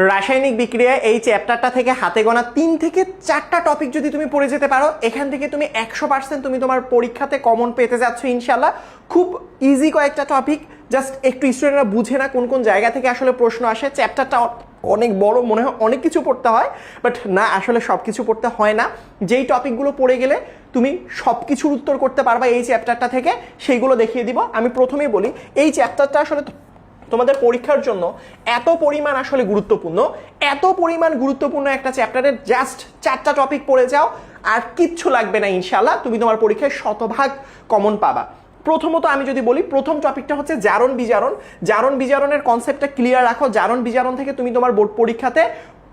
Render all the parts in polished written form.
রাসায়নিক বিক্রিয়া এই চ্যাপ্টারটা থেকে হাতে গোনা 3 থেকে 4টা টপিক যদি তুমি পড়ে যেতে পারো, এখান থেকে তুমি 100% তুমি তোমার পরীক্ষাতে কমন পেতে যাচ্ছ ইনশাল্লাহ। খুব ইজি কয়েকটা টপিক, জাস্ট একটু স্টুডেন্টরা বুঝে না কোন কোন জায়গা থেকে আসলে প্রশ্ন আসে। চ্যাপ্টারটা অনেক বড়, মনে হয় অনেক কিছু পড়তে হয়, বাট না, আসলে সব কিছু পড়তে হয় না। যেই টপিকগুলো পড়ে গেলে তুমি সব কিছুর উত্তর করতে পারবা এই চ্যাপ্টারটা থেকে, সেইগুলো দেখিয়ে দিব। আমি প্রথমেই বলি, এই চ্যাপ্টারটা আসলে তোমাদের পরীক্ষার জন্য এত পরিমাণ আসলে গুরুত্বপূর্ণ, এত পরিমাণ গুরুত্বপূর্ণ একটা চ্যাপ্টারের জাস্ট 4টা টপিক পড়ে যাও, আর কিচ্ছু লাগবে না ইনশাল্লাহ, তুমি তোমার পরীক্ষায় শতভাগ কমন পাবা। প্রথমত আমি যদি বলি, প্রথম টপিকটা হচ্ছে জারণ বিজারণ। জারণ বিজারণের কনসেপ্টটা ক্লিয়ার রাখো। জারণ বিজারণ থেকে তুমি তোমার বোর্ড পরীক্ষাতে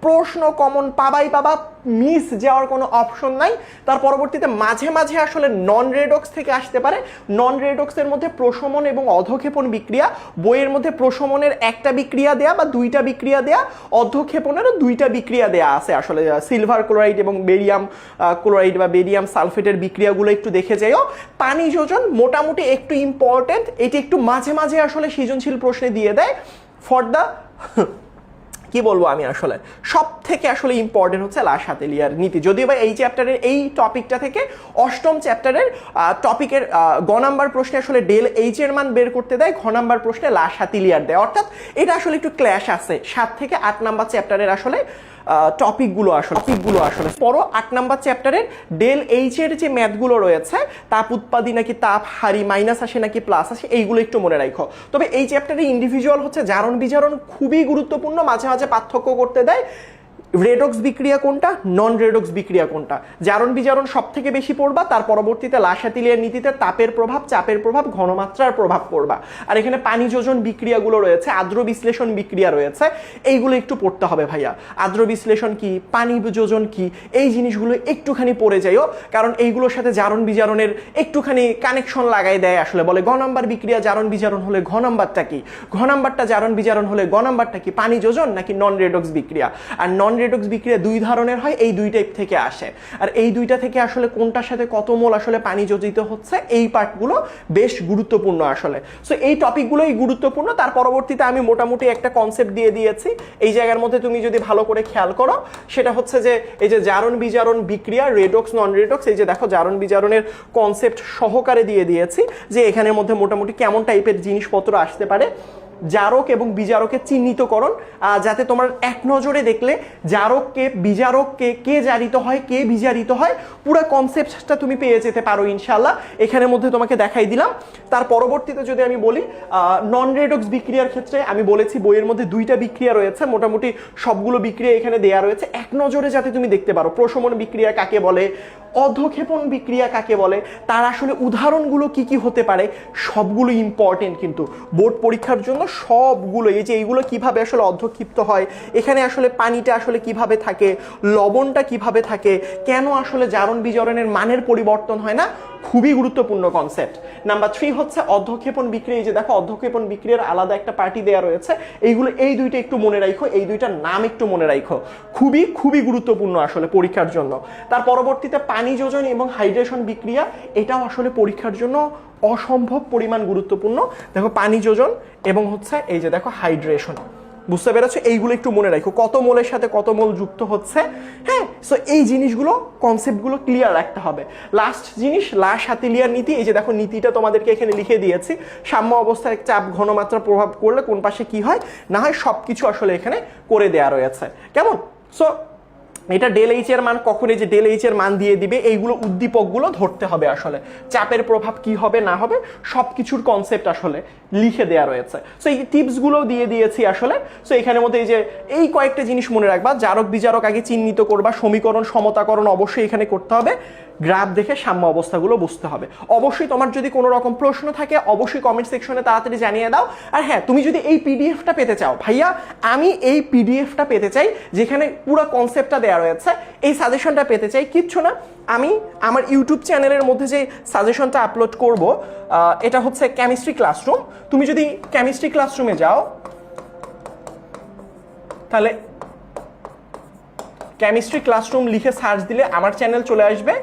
প্রশ্ন কমন পাবাই পাবা, মিস যাওয়ার কোনো অপশন নাই। তার পরবর্তীতে মাঝে মাঝে আসলে নন রেডক্স থেকে আসতে পারে। নন রেডক্সের মধ্যে প্রশমন এবং অধক্ষেপণ বিক্রিয়া, বইয়ের মধ্যে প্রশমনের একটা বিক্রিয়া দেয়া বা 2টা বিক্রিয়া দেয়া, অধক্ষেপণেরও 2টা বিক্রিয়া দেয়া আছে। আসলে সিলভার ক্লোরাইড এবং বেরিয়াম ক্লোরাইড বা বেরিয়াম সালফেটের বিক্রিয়াগুলো একটু দেখে যাইও। পানি যোজন মোটামুটি একটু ইম্পর্টেন্ট, এটি একটু মাঝে মাঝে আসলে সৃজনশীল প্রশ্নে দিয়ে দেয়। ফর দ্য কি বলবো আমি, আসলে সব থেকে আসলে ইম্পর্টেন্ট হচ্ছে লা শাতেলিয়ার নীতি। যদিও বা এই চ্যাপ্টারের এই টপিকটা থেকে 8ম চ্যাপ্টারের টপিকের গ নাম্বার প্রশ্নে আসলে ডেল এইচ এর মান বের করতে দেয়, ঘ নাম্বার প্রশ্নে লা শাতেলিয়ার দেয়। অর্থাৎ এটা আসলে একটু ক্ল্যাশ আছে 7 থেকে 8 নাম্বার চ্যাপ্টারের আসলে টপিকগুলো আসলে পরও 8 নাম্বার চ্যাপ্টারের ডেল এইচ এর যে ম্যাথগুলো রয়েছে, তাপ উৎপাদী নাকি তাপ হারি, মাইনাস আসে নাকি প্লাস আসে, এইগুলো একটু মনে রাখো। তবে এই চ্যাপ্টারে ইন্ডিভিজুয়াল হচ্ছে জারণ বিজারণ খুবই গুরুত্বপূর্ণ, মাঝে মাঝে পার্থক্য করতে দেয়। রেডক্স বিক্রিয়া কোনটা, নন রেডক্স বিক্রিয়া কোনটা, জারণ বিজারণ সব থেকে বেশি পড়বা। তার পরবর্তীতে লা শাতেলিয়ার নীতিতে তাপের প্রভাব, চাপের প্রভাব, ঘনমাত্রার প্রভাব পড়বা। আর এখানে পানি যোজন বিক্রিয়াগুলো রয়েছে, আর্দ্র বিশ্লেষণ বিক্রিয়া রয়েছে, এইগুলো একটু পড়তে হবে ভাইয়া। আর্দ্র বিশ্লেষণ কি, পানি যোজন কি, এই জিনিসগুলো একটুখানি পড়ে যাইও, কারণ এইগুলোর সাথে জারণ বিজারণের একটুখানি কানেকশন লাগাই দেয়। আসলে বলে গ নাম্বার বিক্রিয়া জারণ বিজারণ হলে ঘ নাম্বারটা কি, ঘ নাম্বারটা জারণ বিজারণ হলে গ নাম্বারটা কি, পানি যোজন নাকি নন রেডক্স বিক্রিয়া। আর নন রেডক্স বিক্রিয়া 2 ধরনের হয়, এই 2 টাইপ থেকে আসে। আর এই 2টা থেকে আসলে কোনটার সাথে কত মোল আসলে পানি যোজিত হচ্ছে, এই পার্টগুলো বেশ গুরুত্বপূর্ণ আসলে। সো এই টপিকগুলোই গুরুত্বপূর্ণ। তার পরবর্তীতে আমি মোটামুটি একটা কনসেপ্ট দিয়ে দিয়েছি। এই জায়গার মধ্যে তুমি যদি ভালো করে খেয়াল করো, সেটা হচ্ছে যে এই যে জারণ বিজারণ বিক্রিয়া, রেডক্স নন রেডক্স, এই যে দেখো জারণ বিজারণের কনসেপ্ট সহকারে দিয়ে দিয়েছি যে এখানের মধ্যে মোটামুটি কেমন টাইপের জিনিসপত্র আসতে পারে। জারক এবং বিজারকের চিহ্নিতকরণ, যাতে তোমার এক নজরে দেখলে জারককে বিজারককে, কে জারিত হয় কে বিজারিত হয়, পুরো কনসেপ্টটা তুমি পেয়ে যেতে পারো ইনশাল্লাহ। এখানের মধ্যে তোমাকে দেখাই দিলাম। তার পরবর্তীতে যদি আমি বলি, নন রেডক্স বিক্রিয়ার ক্ষেত্রে আমি বলেছি বইয়ের মধ্যে 2টা বিক্রিয়া রয়েছে, মোটামুটি সবগুলো বিক্রিয়া এখানে দেয়া রয়েছে, এক নজরে যাতে তুমি দেখতে পারো। প্রশমন বিক্রিয়া কাকে বলে, অধক্ষেপণ বিক্রিয়া কাকে বলে, তার আসলে উদাহরণগুলো কি কি হতে পারে, সবগুলো ইম্পর্টেন্ট কিন্তু বোর্ড পরীক্ষার জন্য সবগুলো। এই যে এইগুলো কিভাবে আসলে অধক্ষিপ্ত হয়, এখানে আসলে পানিটা আসলে কিভাবে থাকে, লবণটা কিভাবে থাকে, কেন আসলে জারণ বিজারণের মানের পরিবর্তন হয় না, খুবই গুরুত্বপূর্ণ কনসেপ্ট। নাম্বার 3 হচ্ছে অধক্ষেপণ বিক্রিয়া। এই যে দেখো অধক্ষেপণ বিক্রিয়ার আলাদা একটা পার্টি দেওয়া রয়েছে, এইগুলো এই 2টা একটু মনে রাখো, এই 2টার নাম একটু মনে রাখো, খুবই খুবই গুরুত্বপূর্ণ আসলে পরীক্ষার জন্য। তার পরবর্তীতে পানি যোজন এবং হাইড্রেশন বিক্রিয়া, এটাও আসলে পরীক্ষার জন্য অসম্ভব পরিমাণ গুরুত্বপূর্ণ। দেখো পানি যোজন এবং হচ্ছে এই যে দেখো হাইড্রেশন, বুঝতে পেরেছো? এইগুলো একটু মনে রাখো, কত মোলের সাথে কত মোল যুক্ত হচ্ছে। হ্যাঁ, সো এই জিনিসগুলো কনসেপ্টগুলো ক্লিয়ার রাখতে হবে। লাস্ট জিনিস লা শাতেলিয়ার নীতি। এই যে দেখো নীতিটা তোমাদেরকে এখানে লিখে দিয়েছি। সাম্য অবস্থায় চাপ ঘনমাত্রা প্রভাব করলে কোন পাশে কি হয় না হয় সবকিছু আসলে এখানে করে দেয়া রয়েছে। কেমন? সো এটা ডেল এইচ এর মান কখন, এই যে ডেল এইচ এর মান দিয়ে দিবে, এইগুলো উদ্দীপকগুলো ধরতে হবে আসলে। চাপের প্রভাব কি হবে না হবে সবকিছুর কনসেপ্ট আসলে লিখে দেয়া রয়েছে। সো এই টিপসগুলো দিয়ে দিয়েছি আসলে। সো এখানের মধ্যে এই যে এই কয়েকটা জিনিস মনে রাখবা, জারক বিজারক আগে চিহ্নিত করবা, সমীকরণ সমতাকরণ অবশ্যই এখানে করতে হবে, গ্রাফ দেখে সাম্য অবস্থাগুলো বুঝতে হবে। অবশ্যই তোমার যদি কোনো রকম প্রশ্ন থাকে অবশ্যই কমেন্ট সেকশনে তাড়াতাড়ি জানিয়ে দাও। আর হ্যাঁ, তুমি যদি এই পিডিএফটা পেতে চাও, ভাইয়া আমি এই পিডিএফটা পেতে চাই যেখানে পুরো কনসেপ্টটা দেওয়া রয়েছে, এই সাজেশনটা পেতে চাই, কিচ্ছু না, আমি আমার ইউটিউব চ্যানেলের মধ্যে যে সাজেশনটা আপলোড করব, এটা হচ্ছে কেমিস্ট্রি ক্লাসরুম। তুমি যদি কেমিস্ট্রি ক্লাসরুমে যাও, তাহলে কেমিস্ট্রি ক্লাসরুম লিখে সার্চ দিলে আমার চ্যানেল চলে আসবে।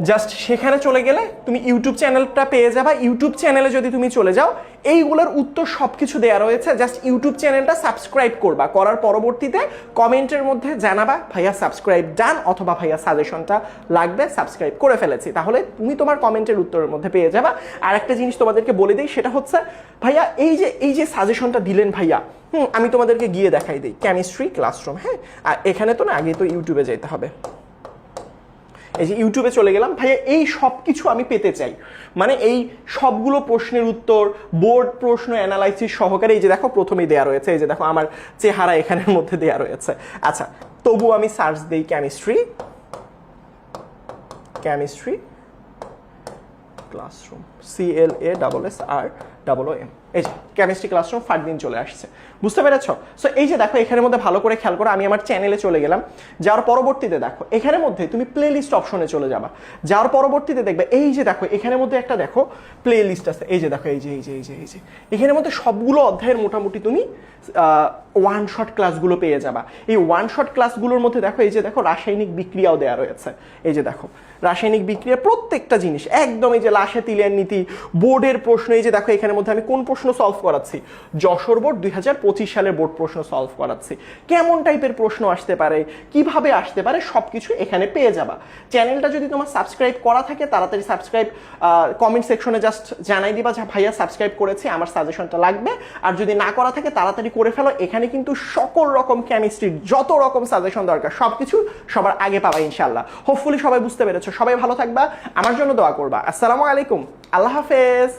জাস্ট সেখানে চলে গেলে তুমি ইউটিউব চ্যানেলটা পেয়ে যাবা। ইউটিউব চ্যানেলে যদি তুমি চলে যাও, এইগুলোর উত্তর সবকিছু দেওয়া রয়েছে। জাস্ট ইউটিউব চ্যানেলটা সাবস্ক্রাইব করবা, করার পরবর্তীতে কমেন্টের মধ্যে জানাবা ভাইয়া সাবস্ক্রাইব ডান অথবা ভাইয়া সাজেশনটা লাগবে, সাবস্ক্রাইব করে ফেলেছি। তাহলে তুমি তোমার কমেন্টের উত্তরের মধ্যে পেয়ে যাবা। আর একটা জিনিস তোমাদেরকে বলে দিই, সেটা হচ্ছে ভাইয়া এই যে সাজেশনটা দিলেন ভাইয়া, আমি তোমাদেরকে গিয়ে দেখাই দিই কেমিস্ট্রি ক্লাসরুম। হ্যাঁ, আর এখানে তো না, আগে তো ইউটিউবে যেতে হবে। এই যে ইউটিউবে চলে গেলাম ভাইয়া, এই সব কিছু আমি পেতে চাই, মানে এই সবগুলো প্রশ্নের উত্তর, বোর্ড প্রশ্ন অ্যানালাইসিস সহকারে। এই যে দেখো প্রথমেই দেয়া রয়েছে, এই যে দেখো আমার চেহারা এখানের মধ্যে দেয়া রয়েছে। আচ্ছা, তবু আমি সার্চ দিই কেমিস্ট্রি ক্লাসরুম, CLASSROOM। এই যে কেমিস্ট্রি ক্লাসরুম ফারদিন চলে আসছে, বুঝতে পেরেছ? সো এই যে দেখো এখানের মধ্যে ভালো করে খেয়াল করো, আমি আমার চ্যানেলে চলে গেলাম। যাওয়ার পরবর্তীতে দেখো এখানের মধ্যে তুমি প্লে লিস্ট অপশনে চলে যাবা। যাওয়ার পরবর্তীতে দেখবে এই যে দেখো এখানের মধ্যে একটা দেখো প্লে লিস্ট আছে। এই যে দেখো এই যে এখানের মধ্যে সবগুলো অধ্যায়ের মোটামুটি তুমি ওয়ান শট ক্লাসগুলো পেয়ে যাবা। এই ওয়ান শট ক্লাসগুলোর মধ্যে দেখো এই যে দেখো রাসায়নিক বিক্রিয়াও দেওয়া রয়েছে। এই যে দেখো রাসায়নিক বিক্রিয়া প্রত্যেকটা জিনিস একদম, এই যে লাসে তিলের নীতি, বোর্ডের প্রশ্ন। এই যে দেখো এখানের মধ্যে আমি কোন প্রশ্ন সলভ করাচ্ছি, যশোর বোর্ড 2025 সালের বোর্ড প্রশ্ন সলভ করাচ্ছি। কেমন টাইপের প্রশ্ন আসতে পারে, কিভাবে আসতে পারে, সবকিছু এখানে পেয়ে যাবা। চ্যানেলটা যদি তোমার সাবস্ক্রাইব করা থাকে তাড়াতাড়ি সাবস্ক্রাইব, কমেন্ট সেকশনে জাস্ট জানাই দিবা যে ভাইয়া সাবস্ক্রাইব করেছি, আমার সাজেশনটা লাগবে। আর যদি না করা থাকে তাড়াতাড়ি করে ফেলো। এখানে কিন্তু সকল রকম কেমিস্ট্রির যত রকম সাজেশন দরকার সবকিছু সবার আগে পাবা ইনশাআল্লাহ। হোপফুলি সবাই বুঝতে পেরেছো। সবাই ভালো থাকবা, আমার জন্য দোয়া করবা। আসসালামু আলাইকুম, আল্লাহ হাফেজ।